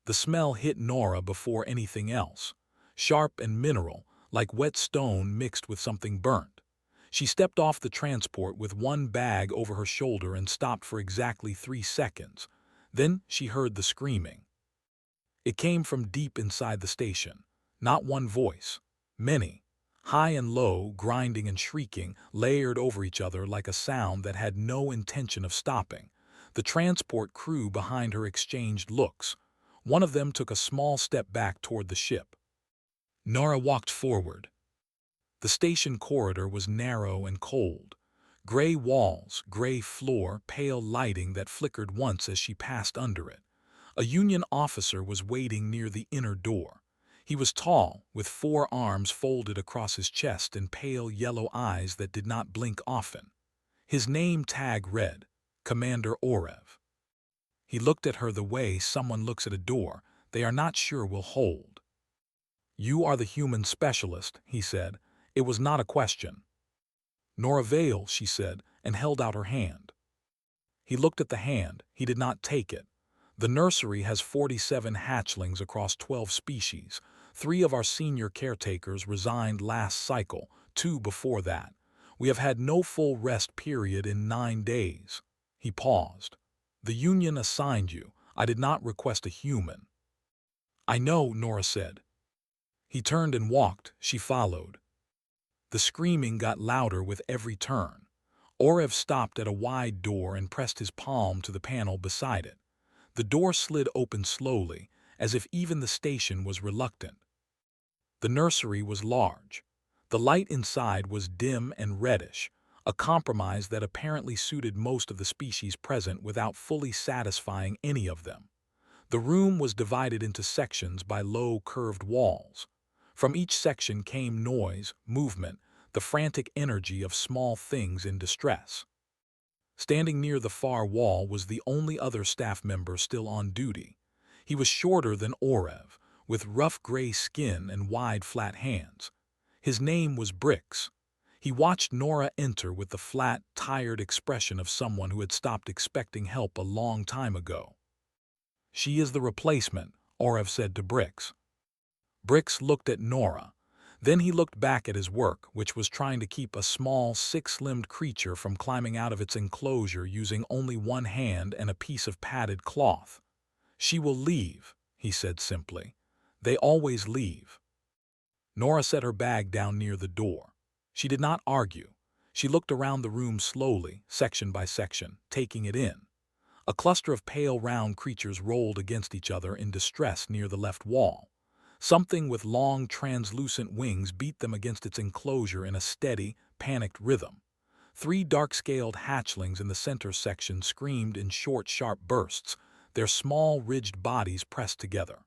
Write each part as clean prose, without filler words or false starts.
The smell hit Nora before anything else. Sharp and mineral, like wet stone mixed with something burnt. She stepped off the transport with one bag over her shoulder and stopped for exactly 3 seconds. Then she heard the screaming. It came from deep inside the station. Not one voice. Many. High and low, grinding and shrieking, layered over each other like a sound that had no intention of stopping. The transport crew behind her exchanged looks. One of them took a small step back toward the ship. Nora walked forward. The station corridor was narrow and cold. Gray walls, gray floor, pale lighting that flickered once as she passed under it. A Union officer was waiting near the inner door. He was tall, with 4 arms folded across his chest and pale yellow eyes that did not blink often. His name tag read, Commander Orev. He looked at her the way someone looks at a door they are not sure will hold. "You are the human specialist," he said. It was not a question. "Nora Vale," she said, and held out her hand. He looked at the hand. He did not take it. "The nursery has 47 hatchlings across 12 species. 3 of our senior caretakers resigned last cycle, 2 before that. We have had no full rest period in 9 days." He paused. "The Union assigned you. I did not request a human." "I know," Nora said. He turned and walked. She followed. The screaming got louder with every turn. Orev stopped at a wide door and pressed his palm to the panel beside it. The door slid open slowly, as if even the station was reluctant. The nursery was large. The light inside was dim and reddish, a compromise that apparently suited most of the species present without fully satisfying any of them. The room was divided into sections by low, curved walls. From each section came noise, movement, the frantic energy of small things in distress. Standing near the far wall was the only other staff member still on duty. He was shorter than Orev, with rough gray skin and wide, flat hands. His name was Brix. He watched Nora enter with the flat, tired expression of someone who had stopped expecting help a long time ago. "She is the replacement," Orev said to Brix. Brix looked at Nora. Then he looked back at his work, which was trying to keep a small, 6-limbed creature from climbing out of its enclosure using only one hand and a piece of padded cloth. "She will leave," he said simply. "They always leave." Nora set her bag down near the door. She did not argue. She looked around the room slowly, section by section, taking it in. A cluster of pale round creatures rolled against each other in distress near the left wall. Something with long, translucent wings beat them against its enclosure in a steady, panicked rhythm. 3 dark-scaled hatchlings in the center section screamed in short, sharp bursts, their small, ridged bodies pressed together.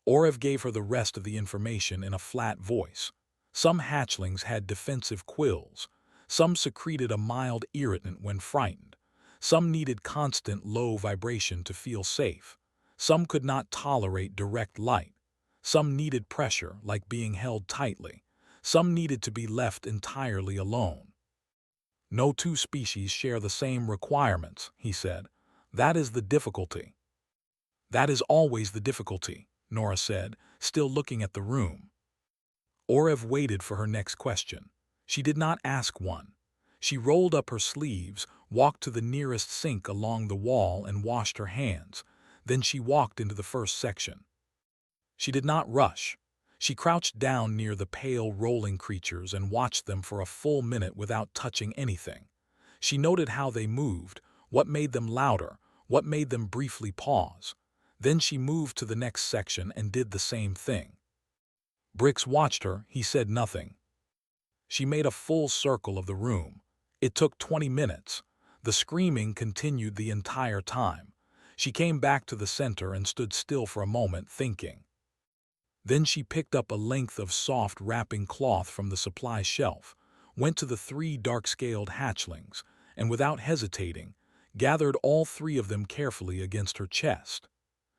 Orev gave her the rest of the information in a flat voice. Some hatchlings had defensive quills. Some secreted a mild irritant when frightened. Some needed constant low vibration to feel safe. Some could not tolerate direct light. Some needed pressure, like being held tightly. Some needed to be left entirely alone. "No 2 species share the same requirements," he said. "That is the difficulty." "That is always the difficulty," Nora said, still looking at the room. Orev waited for her next question. She did not ask one. She rolled up her sleeves, walked to the nearest sink along the wall and washed her hands. Then she walked into the first section. She did not rush. She crouched down near the pale, rolling creatures and watched them for a full minute without touching anything. She noted how they moved, what made them louder, what made them briefly pause. Then she moved to the next section and did the same thing. Brix watched her. He said nothing. She made a full circle of the room. It took 20 minutes. The screaming continued the entire time. She came back to the center and stood still for a moment, thinking. Then she picked up a length of soft wrapping cloth from the supply shelf, went to the 3 dark-scaled hatchlings, and without hesitating, gathered all 3 of them carefully against her chest.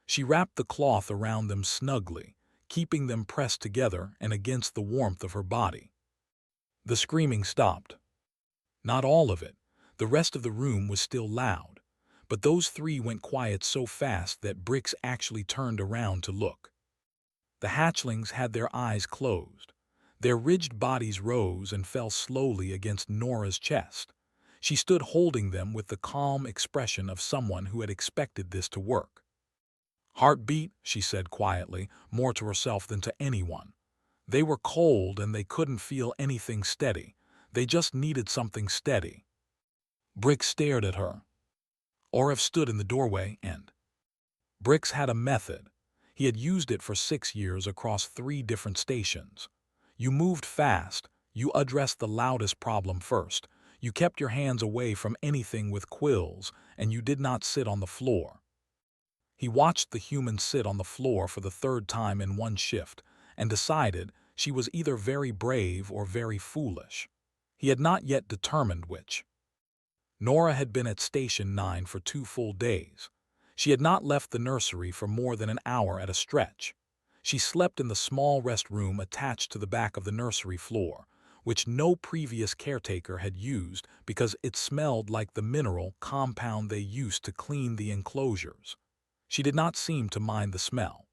She wrapped the cloth around them snugly, keeping them pressed together and against the warmth of her body. The screaming stopped. Not all of it. The rest of the room was still loud. but those three went quiet so fast that Brix actually turned around to look. The hatchlings had their eyes closed. Their ridged bodies rose and fell slowly against Nora's chest. She stood holding them with the calm expression of someone who had expected this to work. "Heartbeat," she said quietly, more to herself than to anyone. They were cold and they couldn't feel anything steady. They just needed something steady. Brix stared at her. Orif stood in the doorway and Brix had a method. He had used it for 6 years across 3 different stations. You moved fast, you addressed the loudest problem first, you kept your hands away from anything with quills, and you did not sit on the floor. He watched the human sit on the floor for the 3rd time in one shift, and decided she was either very brave or very foolish. He had not yet determined which. Nora had been at Station 9 for 2 full days. She had not left the nursery for more than an hour at a stretch. She slept in the small rest room attached to the back of the nursery floor, which no previous caretaker had used because it smelled like the mineral compound they used to clean the enclosures. She did not seem to mind the smell.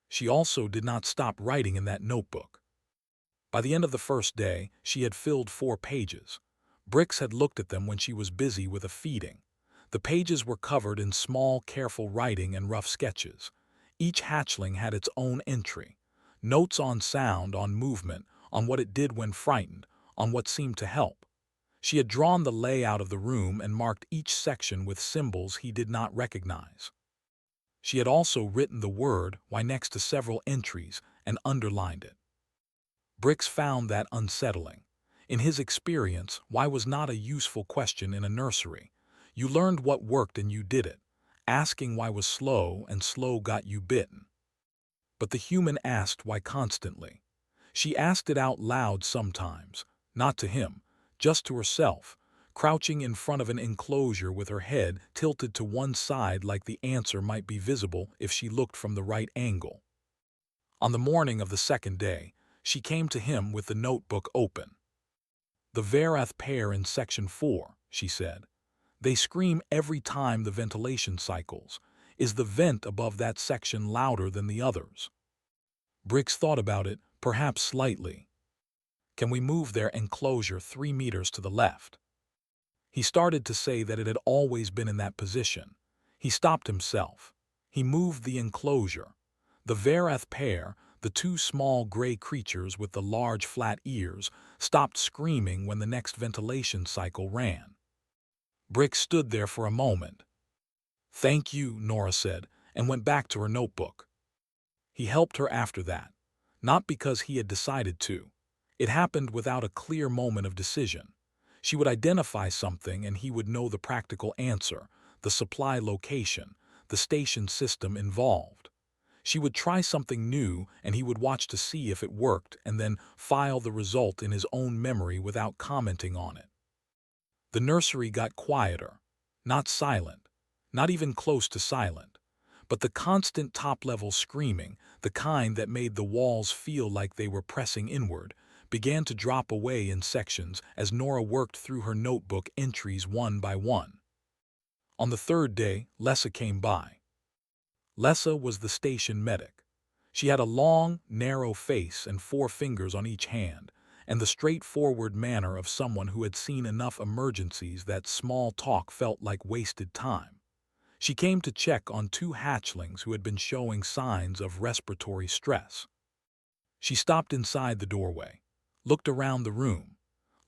She also did not stop writing in that notebook. By the end of the first day, she had filled 4 pages. Brix had looked at them when she was busy with a feeding. The pages were covered in small, careful writing and rough sketches. Each hatchling had its own entry. Notes on sound, on movement, on what it did when frightened, on what seemed to help. She had drawn the layout of the room and marked each section with symbols he did not recognize. She had also written the word "why" next to several entries and underlined it. Brix found that unsettling. In his experience, why was not a useful question in a nursery. You learned what worked and you did it. Asking why was slow, and slow got you bitten. But the human asked why constantly. She asked it out loud sometimes, not to him, just to herself, crouching in front of an enclosure with her head tilted to one side like the answer might be visible if she looked from the right angle. On the morning of the 2nd day, she came to him with the notebook open. "The Verath pair in Section 4, she said. "They scream every time the ventilation cycles. Is the vent above that section louder than the others?" Brix thought about it, perhaps slightly. "Can we move their enclosure 3 meters to the left?" He started to say that it had always been in that position. He stopped himself. He moved the enclosure. The Verath pair, the 2 small gray creatures with the large flat ears, stopped screaming when the next ventilation cycle ran. Brix stood there for a moment. "Thank you," Nora said, and went back to her notebook. He helped her after that, not because he had decided to. It happened without a clear moment of decision. She would identify something and he would know the practical answer, the supply location, the station system involved. She would try something new and he would watch to see if it worked and then file the result in his own memory without commenting on it. The nursery got quieter, not silent, not even close to silent, but the constant top-level screaming, the kind that made the walls feel like they were pressing inward, began to drop away in sections as Nora worked through her notebook entries one by one. On the 3rd day, Lessa came by. Lessa was the station medic. She had a long, narrow face and 4 fingers on each hand, and the straightforward manner of someone who had seen enough emergencies that small talk felt like wasted time. She came to check on 2 hatchlings who had been showing signs of respiratory stress. She stopped inside the doorway, looked around the room,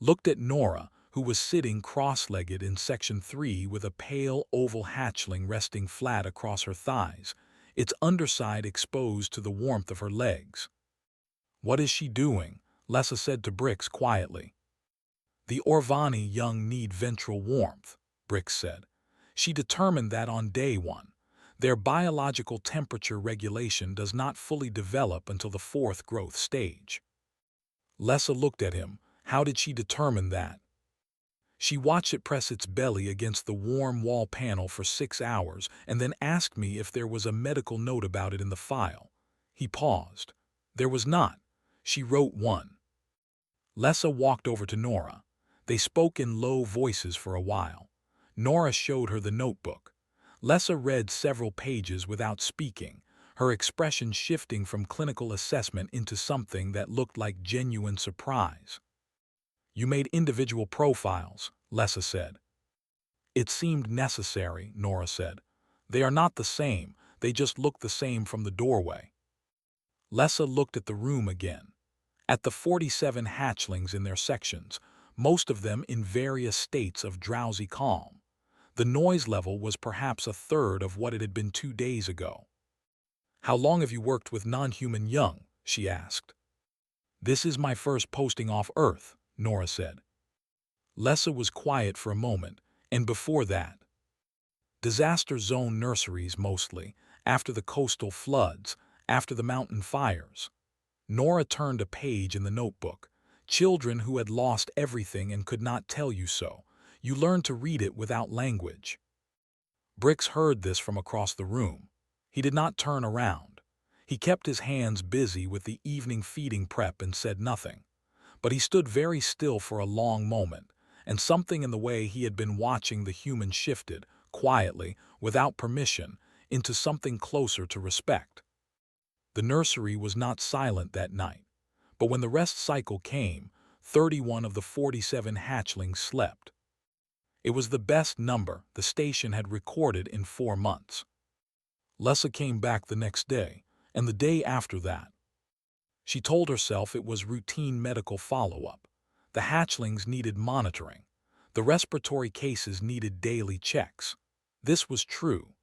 looked at Nora, who was sitting cross-legged in Section 3 with a pale oval hatchling resting flat across her thighs, its underside exposed to the warmth of her legs. "What is she doing?" Lessa said to Brix quietly. "The Orvani young need ventral warmth," Brix said. She determined that on day 1. Their biological temperature regulation does not fully develop until the 4th growth stage. Lessa looked at him. How did she determine that? "She watched it press its belly against the warm wall panel for 6 hours and then asked me if there was a medical note about it in the file." He paused. "There was not. She wrote one." Lessa walked over to Nora. They spoke in low voices for a while. Nora showed her the notebook. Lessa read several pages without speaking, her expression shifting from clinical assessment into something that looked like genuine surprise. You made individual profiles, Lessa said. It seemed necessary, Nora said. They are not the same, they just look the same from the doorway. Lessa looked at the room again. At the 47 hatchlings in their sections, most of them in various states of drowsy calm. The noise level was perhaps a third of what it had been 2 days ago. "How long have you worked with non-human young?" she asked. "This is my first posting off Earth," Nora said. Lessa was quiet for a moment, and before that, disaster zone nurseries mostly, after the coastal floods, after the mountain fires. Nora turned a page in the notebook. Children who had lost everything and could not tell you so. You learned to read it without language. Brix heard this from across the room. He did not turn around. He kept his hands busy with the evening feeding prep and said nothing. But he stood very still for a long moment, and something in the way he had been watching the human shifted, quietly, without permission, into something closer to respect. The nursery was not silent that night, but when the rest cycle came, 31 of the 47 hatchlings slept. It was the best number the station had recorded in 4 months. Lessa came back the next day, and the day after that. She told herself it was routine medical follow-up. The hatchlings needed monitoring. The respiratory cases needed daily checks. This was true.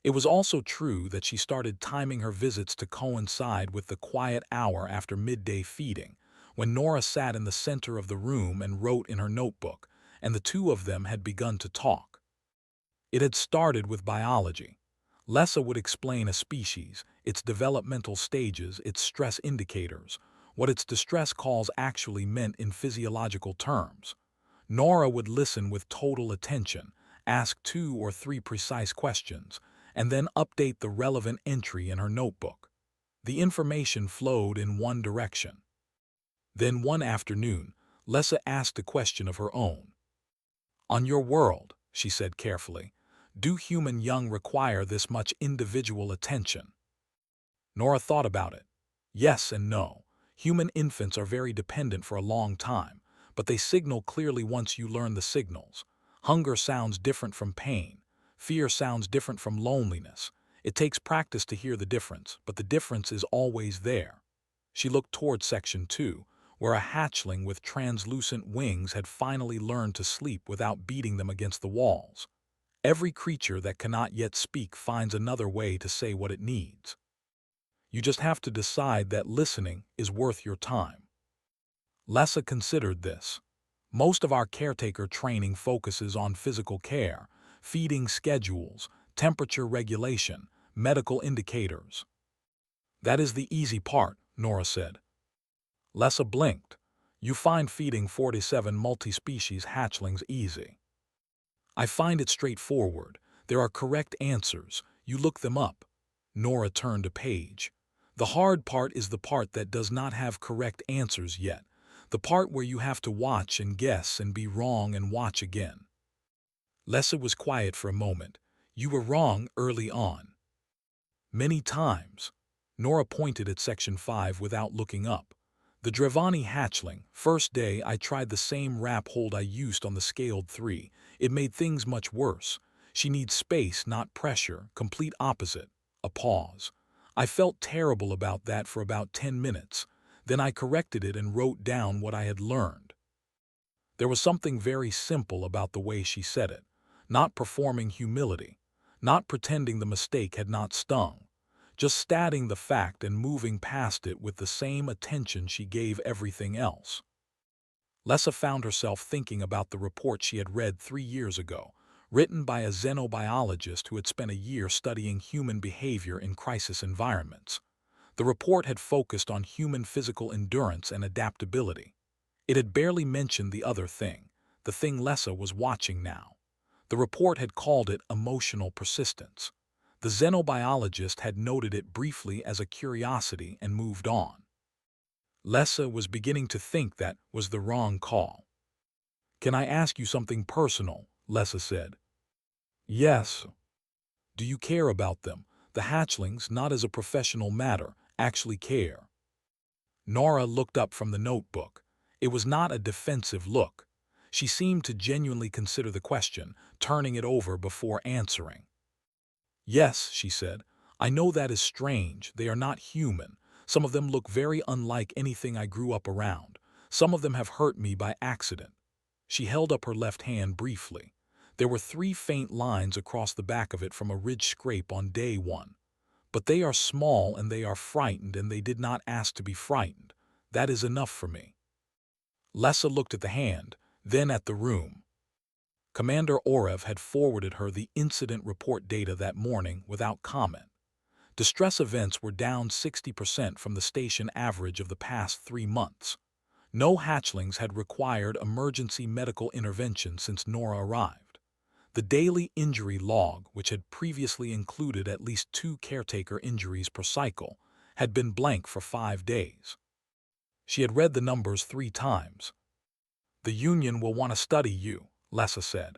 It was also true that she started timing her visits to coincide with the quiet hour after midday feeding, when Nora sat in the center of the room and wrote in her notebook, and the two of them had begun to talk. It had started with biology. Lessa would explain a species, its developmental stages, its stress indicators, what its distress calls actually meant in physiological terms. Nora would listen with total attention, ask 2 or 3 precise questions, and then update the relevant entry in her notebook. The information flowed in one direction. Then one afternoon, Lessa asked a question of her own. "On your world," she said carefully, "do human young require this much individual attention?" Nora thought about it. Yes and no. Human infants are very dependent for a long time, but they signal clearly once you learn the signals. Hunger sounds different from pain. Fear sounds different from loneliness. It takes practice to hear the difference, but the difference is always there. She looked toward Section 2, where a hatchling with translucent wings had finally learned to sleep without beating them against the walls. Every creature that cannot yet speak finds another way to say what it needs. You just have to decide that listening is worth your time. Lessa considered this. Most of our caretaker training focuses on physical care, feeding schedules, temperature regulation, medical indicators. That is the easy part, Nora said. Lessa blinked. You find feeding 47 multi-species hatchlings easy. I find it straightforward. There are correct answers. You look them up. Nora turned a page. The hard part is the part that does not have correct answers yet. The part where you have to watch and guess and be wrong and watch again. Lessa was quiet for a moment. You were wrong early on. Many times. Nora pointed at Section 5 without looking up. The Drevani hatchling, first day I tried the same wrap hold I used on the scaled 3. It made things much worse. She needs space, not pressure, complete opposite. A pause. I felt terrible about that for about 10 minutes. Then I corrected it and wrote down what I had learned. There was something very simple about the way she said it. Not performing humility. Not pretending the mistake had not stung. Just stating the fact and moving past it with the same attention she gave everything else. Lessa found herself thinking about the report she had read 3 years ago, written by a xenobiologist who had spent a year studying human behavior in crisis environments. The report had focused on human physical endurance and adaptability. It had barely mentioned the other thing, the thing Lessa was watching now. The report had called it emotional persistence. The xenobiologist had noted it briefly as a curiosity and moved on. Lessa was beginning to think that was the wrong call. "Can I ask you something personal?" Lessa said. "Yes." Do you care about them? The hatchlings, not as a professional matter, actually care. Nora looked up from the notebook. It was not a defensive look. She seemed to genuinely consider the question, turning it over before answering. Yes, she said. I know that is strange. They are not human. Some of them look very unlike anything I grew up around. Some of them have hurt me by accident. She held up her left hand briefly. There were 3 faint lines across the back of it from a ridge scrape on day 1. But they are small and they are frightened and they did not ask to be frightened. That is enough for me. Lessa looked at the hand, then at the room. Commander Orev had forwarded her the incident report data that morning without comment. Distress events were down 60% from the station average of the past 3 months. No hatchlings had required emergency medical intervention since Nora arrived. The daily injury log, which had previously included at least 2 caretaker injuries per cycle, had been blank for 5 days. She had read the numbers 3 times. The Union will want to study you, Lessa said.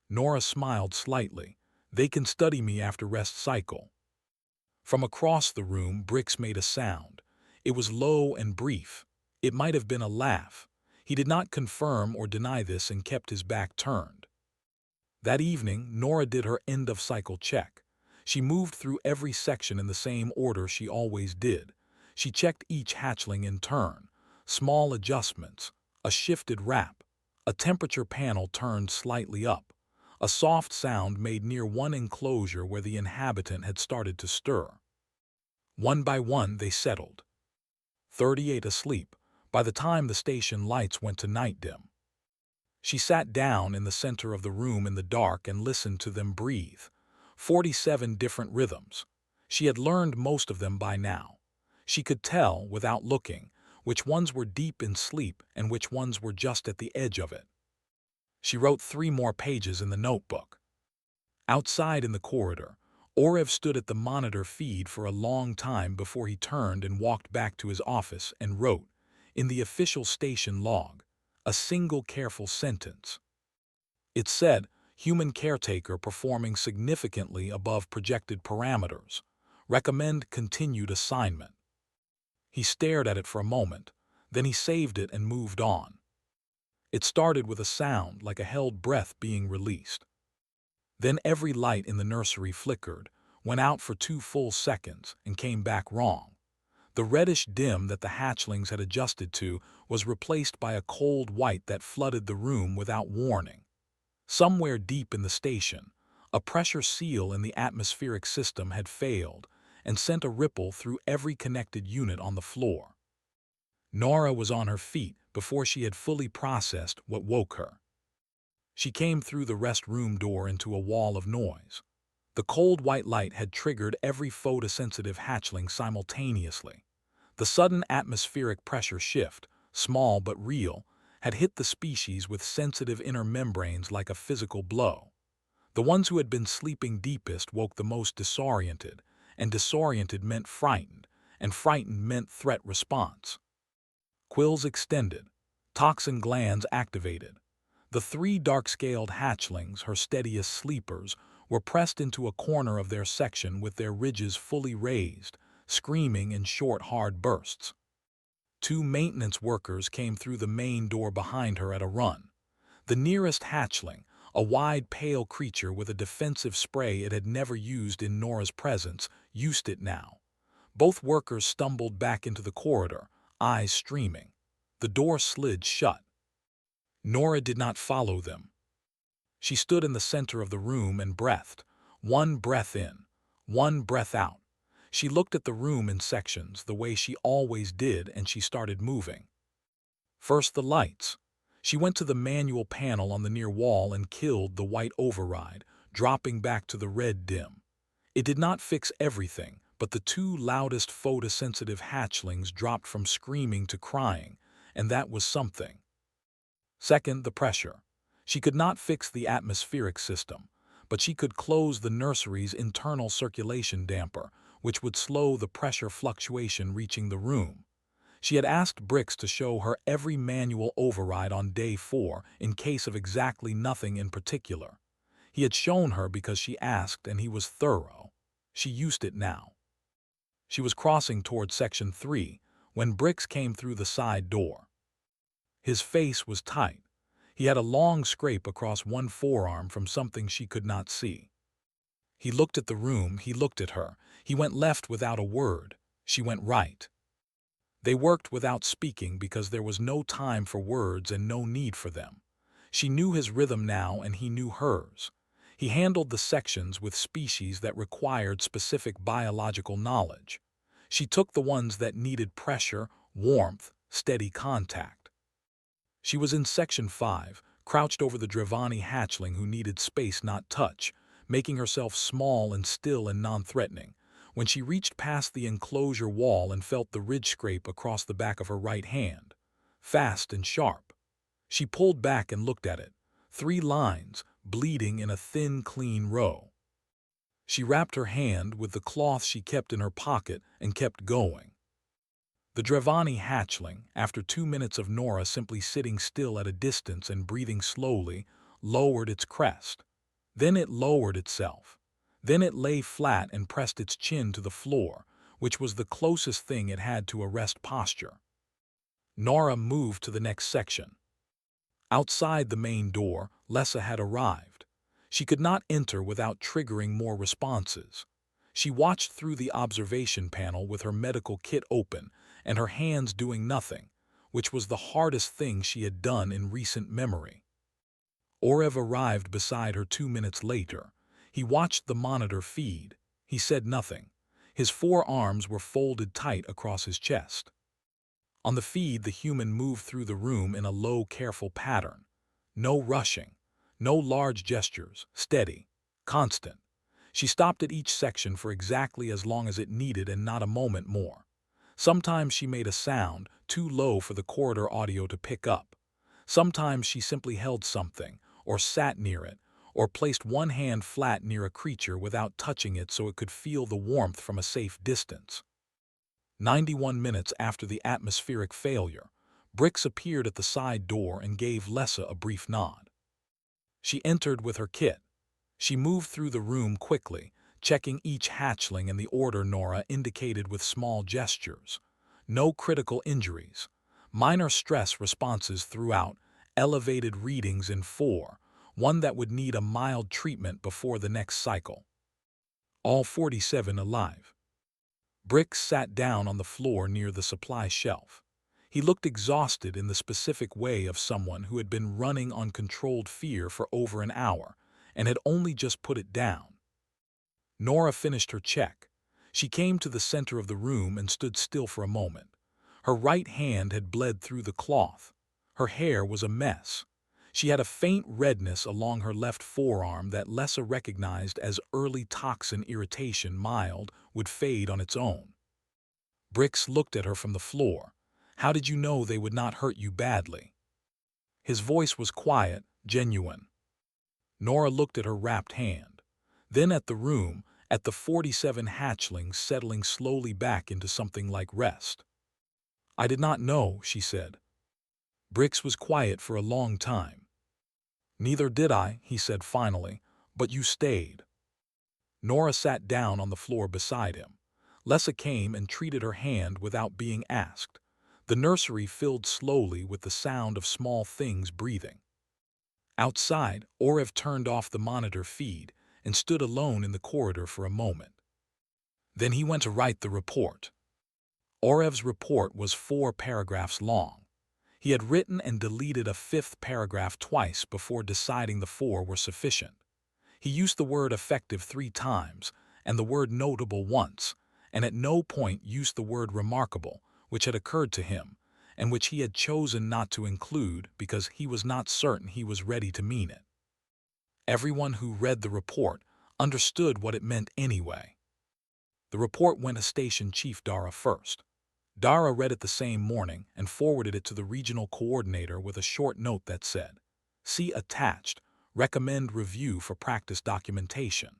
Nora smiled slightly. They can study me after rest cycle. From across the room, Brix made a sound. It was low and brief. It might have been a laugh. He did not confirm or deny this and kept his back turned. That evening, Nora did her end-of-cycle check. She moved through every section in the same order she always did. She checked each hatchling in turn. Small adjustments, a shifted wrap, a temperature panel turned slightly up, a soft sound made near one enclosure where the inhabitant had started to stir. One by one they settled. 38 asleep, by the time the station lights went to night dim. She sat down in the center of the room in the dark and listened to them breathe. 47 different rhythms. She had learned most of them by now. She could tell, without looking, which ones were deep in sleep and which ones were just at the edge of it. She wrote 3 more pages in the notebook. Outside in the corridor, Orev stood at the monitor feed for a long time before he turned and walked back to his office and wrote, in the official station log, a single careful sentence. It said, human caretaker performing significantly above projected parameters. Recommend continued assignment. He stared at it for a moment, then he saved it and moved on. It started with a sound like a held breath being released. Then every light in the nursery flickered, went out for 2 full seconds, and came back wrong. The reddish dim that the hatchlings had adjusted to was replaced by a cold white that flooded the room without warning. Somewhere deep in the station, a pressure seal in the atmospheric system had failed and sent a ripple through every connected unit on the floor. Nora was on her feet before she had fully processed what woke her. She came through the rest room door into a wall of noise. The cold white light had triggered every photosensitive hatchling simultaneously. The sudden atmospheric pressure shift, small but real, had hit the species with sensitive inner membranes like a physical blow. The ones who had been sleeping deepest woke the most disoriented, and disoriented meant frightened, and frightened meant threat response. Quills extended, toxin glands activated. The 3 dark-scaled hatchlings, her steadiest sleepers, were pressed into a corner of their section with their ridges fully raised, screaming in short, hard bursts. 2 maintenance workers came through the main door behind her at a run. The nearest hatchling, a wide, pale creature with a defensive spray it had never used in Nora's presence, used it now. Both workers stumbled back into the corridor, eyes streaming. The door slid shut. Nora did not follow them. She stood in the center of the room and breathed. 1 breath in, 1 breath out. She looked at the room in sections, the way she always did, and she started moving. First the lights. She went to the manual panel on the near wall and killed the white override, dropping back to the red dim. It did not fix everything, but the 2 loudest photosensitive hatchlings dropped from screaming to crying, and that was something. Second, the pressure. She could not fix the atmospheric system, but she could close the nursery's internal circulation damper, which would slow the pressure fluctuation reaching the room. She had asked Brix to show her every manual override on day 4 in case of exactly nothing in particular. He had shown her because she asked and he was thorough. She used it now. She was crossing toward Section 3 when Brix came through the side door. His face was tight. He had a long scrape across one forearm from something she could not see. He looked at the room, he looked at her. He went left without a word. She went right. They worked without speaking because there was no time for words and no need for them. She knew his rhythm now and he knew hers. He handled the sections with species that required specific biological knowledge. She took the ones that needed pressure, warmth, steady contact. She was in Section 5, crouched over the Drevani hatchling who needed space, not touch, making herself small and still and non-threatening, when she reached past the enclosure wall and felt the ridge scrape across the back of her right hand, fast and sharp. She pulled back and looked at it. 3 lines, bleeding in a thin, clean row. She wrapped her hand with the cloth she kept in her pocket and kept going. The Drevani hatchling, after 2 minutes of Nora simply sitting still at a distance and breathing slowly, lowered its crest. Then it lowered itself. Then it lay flat and pressed its chin to the floor, which was the closest thing it had to a rest posture. Nora moved to the next section. Outside the main door, Lessa had arrived. She could not enter without triggering more responses. She watched through the observation panel with her medical kit open and her hands doing nothing, which was the hardest thing she had done in recent memory. Orev arrived beside her 2 minutes later. He watched the monitor feed. He said nothing. His 4 arms were folded tight across his chest. On the feed, the human moved through the room in a low, careful pattern. No rushing. No large gestures. Steady. Constant. She stopped at each section for exactly as long as it needed and not a moment more. Sometimes she made a sound, too low for the corridor audio to pick up. Sometimes she simply held something, or sat near it, or placed one hand flat near a creature without touching it so it could feel the warmth from a safe distance. 91 minutes after the atmospheric failure, Brix appeared at the side door and gave Lessa a brief nod. She entered with her kit. She moved through the room quickly, checking each hatchling in the order Nora indicated with small gestures. No critical injuries. Minor stress responses throughout, elevated readings in 4, one that would need a mild treatment before the next cycle. All 47 alive. Brix sat down on the floor near the supply shelf. He looked exhausted in the specific way of someone who had been running on controlled fear for over an hour and had only just put it down. Nora finished her check. She came to the center of the room and stood still for a moment. Her right hand had bled through the cloth. Her hair was a mess. She had a faint redness along her left forearm that Lessa recognized as early toxin irritation. Mild, would fade on its own. Brix looked at her from the floor. How did you know they would not hurt you badly? His voice was quiet, genuine. Nora looked at her wrapped hand. Then at the room, at the 47 hatchlings settling slowly back into something like rest. I did not know, she said. Brix was quiet for a long time. Neither did I, he said finally, but you stayed. Nora sat down on the floor beside him. Lessa came and treated her hand without being asked. The nursery filled slowly with the sound of small things breathing. Outside, Orev turned off the monitor feed and stood alone in the corridor for a moment. Then he went to write the report. Orev's report was 4 paragraphs long. He had written and deleted a 5th paragraph twice before deciding the 4 were sufficient. He used the word effective 3 times and the word notable once, and at no point used the word remarkable, which had occurred to him, and which he had chosen not to include because he was not certain he was ready to mean it. Everyone who read the report understood what it meant anyway. The report went to Station Chief Dara first. Dara read it the same morning and forwarded it to the regional coordinator with a short note that said, "See attached, recommend review for practice documentation."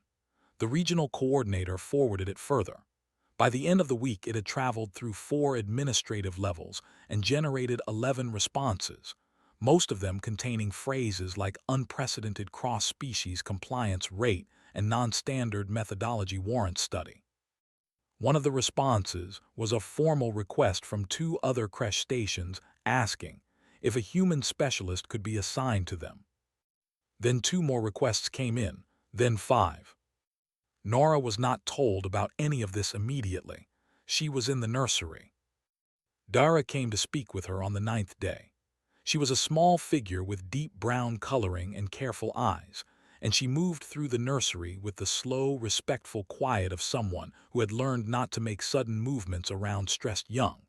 The regional coordinator forwarded it further. By the end of the week, it had traveled through 4 administrative levels and generated 11 responses. most of them containing phrases like unprecedented cross-species compliance rate and non-standard methodology warrant study. One of the responses was a formal request from 2 other creche stations asking if a human specialist could be assigned to them. Then 2 more requests came in, then 5. Nora was not told about any of this immediately. She was in the nursery. Dara came to speak with her on the 9th day. She was a small figure with deep brown coloring and careful eyes, and she moved through the nursery with the slow, respectful quiet of someone who had learned not to make sudden movements around stressed young.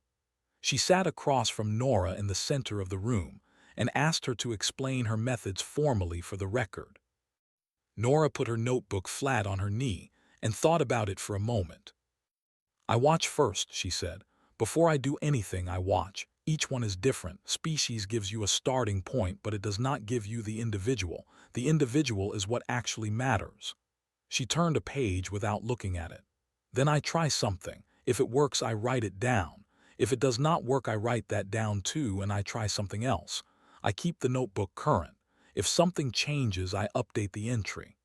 She sat across from Nora in the center of the room and asked her to explain her methods formally for the record. Nora put her notebook flat on her knee and thought about it for a moment. "I watch first," she said. "Before I do anything, I watch. Each one is different. Species gives you a starting point, but it does not give you the individual. The individual is what actually matters." She turned a page without looking at it. "Then I try something. If it works, I write it down. If it does not work, I write that down too, and I try something else. I keep the notebook current. If something changes, I update the entry."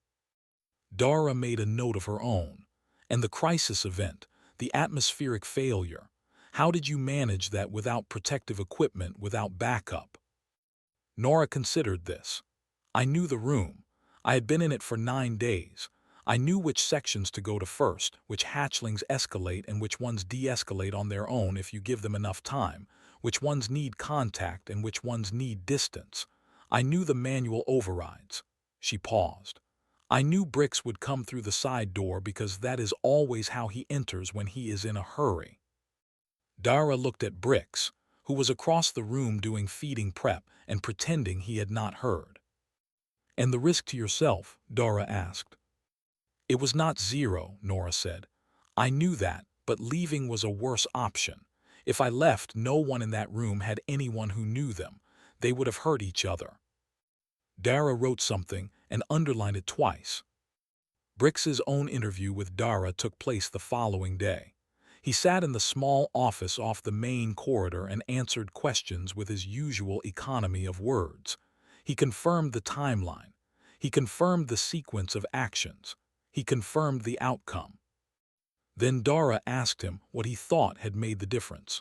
Dara made a note of her own. "And the crisis event, the atmospheric failure. How did you manage that without protective equipment, without backup?" Nora considered this. "I knew the room. I had been in it for 9 days. I knew which sections to go to first, which hatchlings escalate and which ones de-escalate on their own if you give them enough time, which ones need contact and which ones need distance. I knew the manual overrides." She paused. "I knew Bricks would come through the side door because that is always how he enters when he is in a hurry." Dara looked at Bricks, who was across the room doing feeding prep and pretending he had not heard. "And the risk to yourself?" Dara asked. "It was not 0, Nora said. "I knew that, but leaving was a worse option. If I left, no one in that room had anyone who knew them. They would have hurt each other." Dara wrote something and underlined it twice. Bricks's own interview with Dara took place the following day. He sat in the small office off the main corridor and answered questions with his usual economy of words. He confirmed the timeline. He confirmed the sequence of actions. He confirmed the outcome. Then Dara asked him what he thought had made the difference.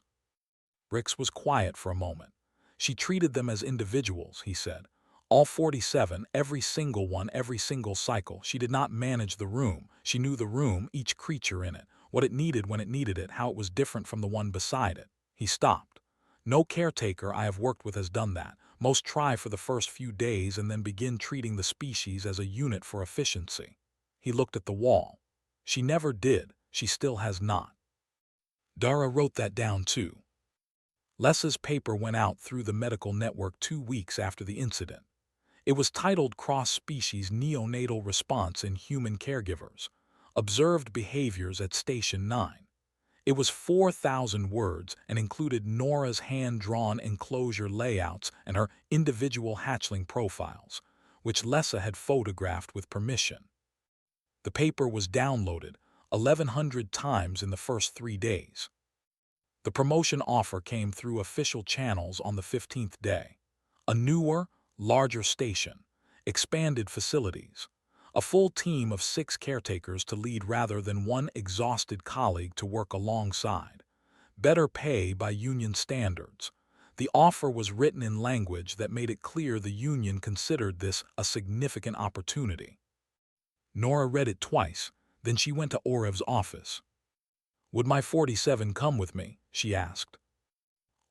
Bricks was quiet for a moment. "She treated them as individuals," he said. "All 47, every single one, every single cycle. She did not manage the room. She knew the room, each creature in it, what it needed when it needed it, how it was different from the one beside it." He stopped. "No caretaker I have worked with has done that. Most try for the first few days and then begin treating the species as a unit for efficiency." He looked at the wall. "She never did. She still has not." Dara wrote that down too. Lessa's paper went out through the medical network 2 weeks after the incident. It was titled Cross-Species Neonatal Response in Human Caregivers, Observed Behaviors at Station 9. It was 4,000 words and included Nora's hand-drawn enclosure layouts and her individual hatchling profiles, which Lessa had photographed with permission. The paper was downloaded 1,100 times in the first 3 days. The promotion offer came through official channels on the 15th day. A newer, larger station, expanded facilities, a full team of 6 caretakers to lead rather than one exhausted colleague to work alongside, better pay by union standards. The offer was written in language that made it clear the union considered this a significant opportunity. Nora read it twice, then she went to Orev's office. "Would my 47 come with me?" she asked.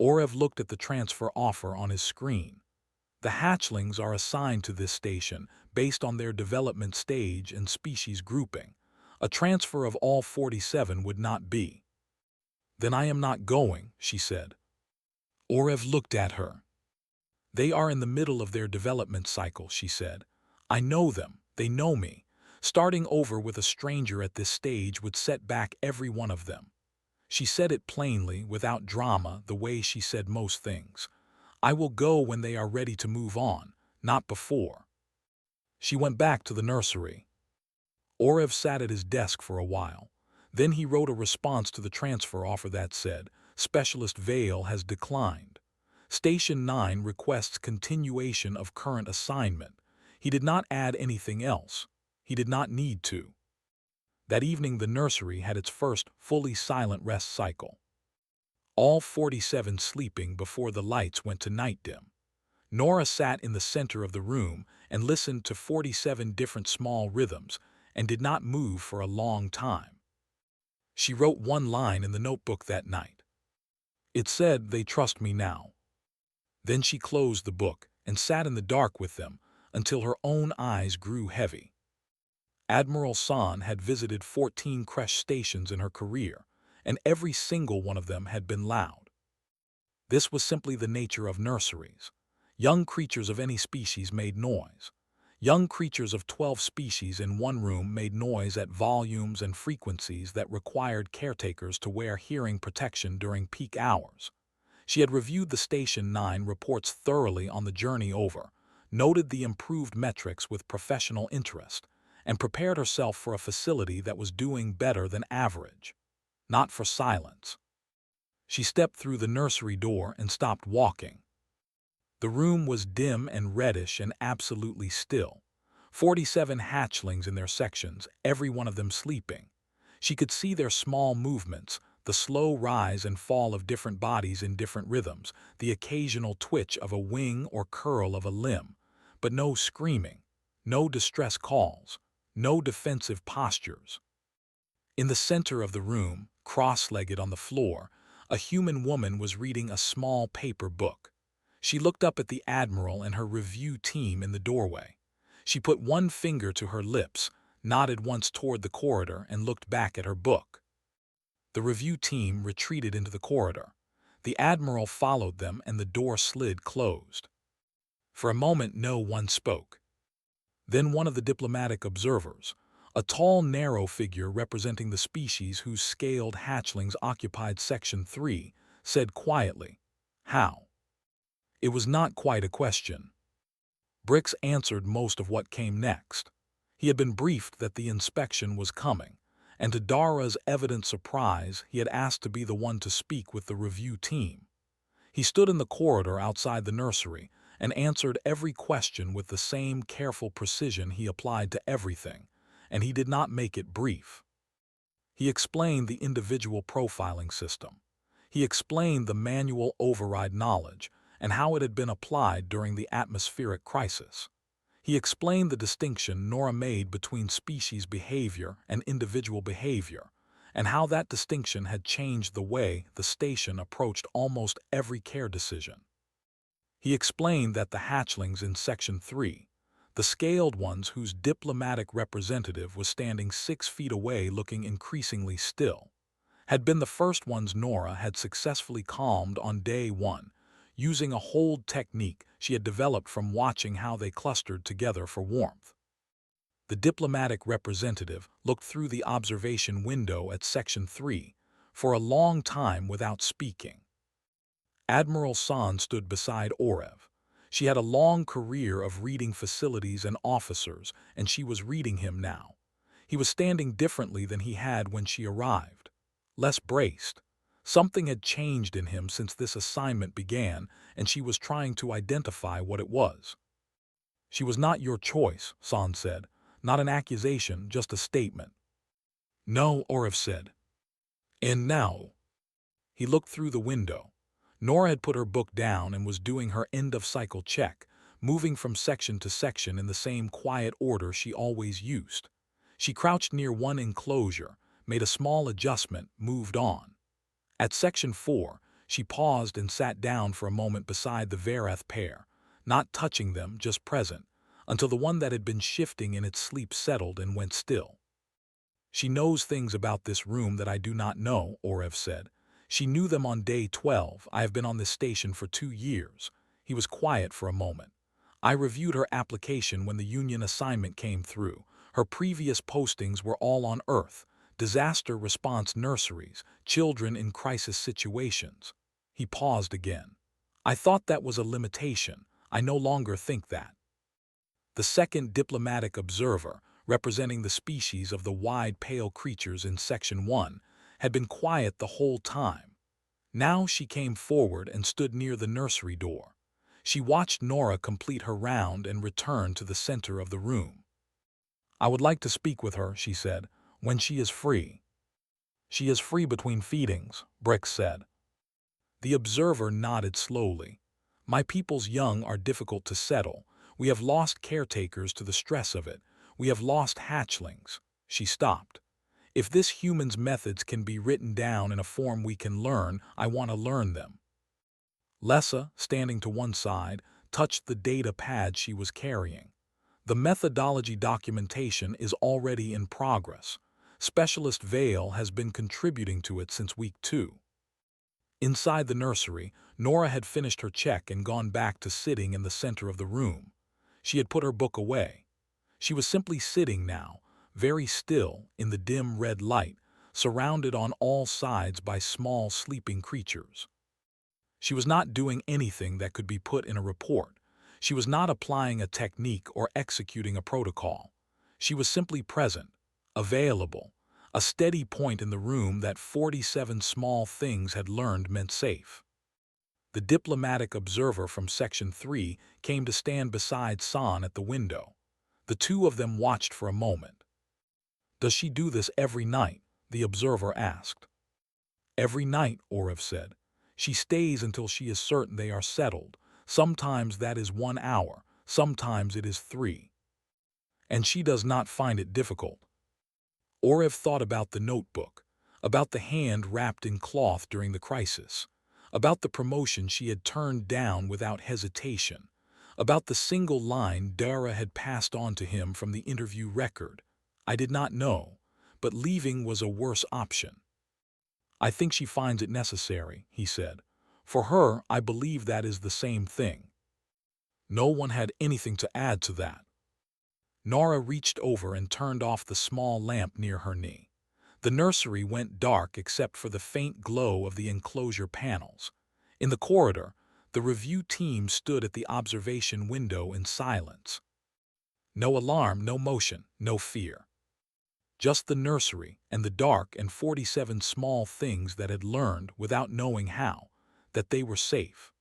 Orev looked at the transfer offer on his screen. "The hatchlings are assigned to this station based on their development stage and species grouping. A transfer of all 47 would not be." "Then I am not going," she said. Orev looked at her. "They are in the middle of their development cycle," she said. "I know them. They know me. Starting over with a stranger at this stage would set back every one of them." She said it plainly, without drama, the way she said most things. "I will go when they are ready to move on, not before." She went back to the nursery. Orev sat at his desk for a while. Then he wrote a response to the transfer offer that said, "Specialist Vale has declined." Station 9 requests continuation of current assignment. He did not add anything else. He did not need to. That evening the nursery had its first fully silent rest cycle. All 47 sleeping before the lights went to night dim. Nora sat in the center of the room and listened to 47 different small rhythms and did not move for a long time. She wrote one line in the notebook that night. It said, "They trust me now." Then she closed the book and sat in the dark with them until her own eyes grew heavy. Admiral San had visited 14 creche stations in her career, and every single one of them had been loud. This was simply the nature of nurseries. Young creatures of any species made noise. Young creatures of 12 species in one room made noise at volumes and frequencies that required caretakers to wear hearing protection during peak hours. She had reviewed the Station 9 reports thoroughly on the journey over, noted the improved metrics with professional interest, and prepared herself for a facility that was doing better than average. Not for silence. She stepped through the nursery door and stopped walking. The room was dim and reddish and absolutely still. 47 hatchlings in their sections, every one of them sleeping. She could see their small movements, the slow rise and fall of different bodies in different rhythms, the occasional twitch of a wing or curl of a limb, but no screaming, no distress calls, no defensive postures. In the center of the room, cross-legged on the floor, a human woman was reading a small paper book. She looked up at the Admiral and her review team in the doorway. She put one finger to her lips, nodded once toward the corridor, and looked back at her book. The review team retreated into the corridor. The Admiral followed them and the door slid closed. For a moment no one spoke. Then one of the diplomatic observers, a tall, narrow figure representing the species whose scaled hatchlings occupied Section 3, said quietly, "How?" It was not quite a question. Brix answered most of what came next. He had been briefed that the inspection was coming, and to Dara's evident surprise, he had asked to be the one to speak with the review team. He stood in the corridor outside the nursery and answered every question with the same careful precision he applied to everything, and he did not make it brief. He explained the individual profiling system. He explained the manual override knowledge and how it had been applied during the atmospheric crisis. He explained the distinction Nora made between species behavior and individual behavior, and how that distinction had changed the way the station approached almost every care decision. He explained that the hatchlings in Section 3, the scaled ones whose diplomatic representative was standing 6 feet away looking increasingly still, had been the first ones Nora had successfully calmed on day 1, using a hold technique she had developed from watching how they clustered together for warmth. The diplomatic representative looked through the observation window at Section 3 for a long time without speaking. Admiral San stood beside Orev. She had a long career of reading facilities and officers, and she was reading him now. He was standing differently than he had when she arrived. Less braced. Something had changed in him since this assignment began, and she was trying to identify what it was. "She was not your choice," San said. "Not an accusation, just a statement." "No," Orev said. "And now?" He looked through the window. Nora had put her book down and was doing her end-of-cycle check, moving from section to section in the same quiet order she always used. She crouched near one enclosure, made a small adjustment, moved on. At Section 4, she paused and sat down for a moment beside the Verath pair, not touching them, just present, until the one that had been shifting in its sleep settled and went still. "She knows things about this room that I do not know," Orev said. "She knew them on day 12. I have been on this station for 2 years. He was quiet for a moment. "I reviewed her application when the Union assignment came through. Her previous postings were all on Earth, disaster response nurseries, children in crisis situations." He paused again. "I thought that was a limitation. I no longer think that." The second diplomatic observer, representing the species of the wide pale creatures in Section 1, had been quiet the whole time. Now she came forward and stood near the nursery door. She watched Nora complete her round and return to the center of the room. "I would like to speak with her," she said, "when she is free." "She is free between feedings," Brick said. The observer nodded slowly. "My people's young are difficult to settle. We have lost caretakers to the stress of it. We have lost hatchlings." She stopped. "If this human's methods can be written down in a form we can learn, I want to learn them." Lessa, standing to one side, touched the data pad she was carrying. "The methodology documentation is already in progress. Specialist Vale has been contributing to it since week 2. Inside the nursery, Nora had finished her check and gone back to sitting in the center of the room. She had put her book away. She was simply sitting now, very still, in the dim red light, surrounded on all sides by small sleeping creatures. She was not doing anything that could be put in a report. She was not applying a technique or executing a protocol. She was simply present, available, a steady point in the room that 47 small things had learned meant safe. The diplomatic observer from Section 3 came to stand beside San at the window. The two of them watched for a moment. "Does she do this every night?" the observer asked. "Every night," Orev said. "She stays until she is certain they are settled. Sometimes that is 1 hour, sometimes it is 3. And she does not find it difficult." Orev thought about the notebook, about the hand wrapped in cloth during the crisis, about the promotion she had turned down without hesitation, about the single line Dara had passed on to him from the interview record. "I did not know, but leaving was a worse option." "I think she finds it necessary," he said. "For her, I believe that is the same thing." No one had anything to add to that. Nora reached over and turned off the small lamp near her knee. The nursery went dark except for the faint glow of the enclosure panels. In the corridor, the review team stood at the observation window in silence. No alarm, no motion, no fear. Just the nursery and the dark and 47 small things that had learned, without knowing how, that they were safe.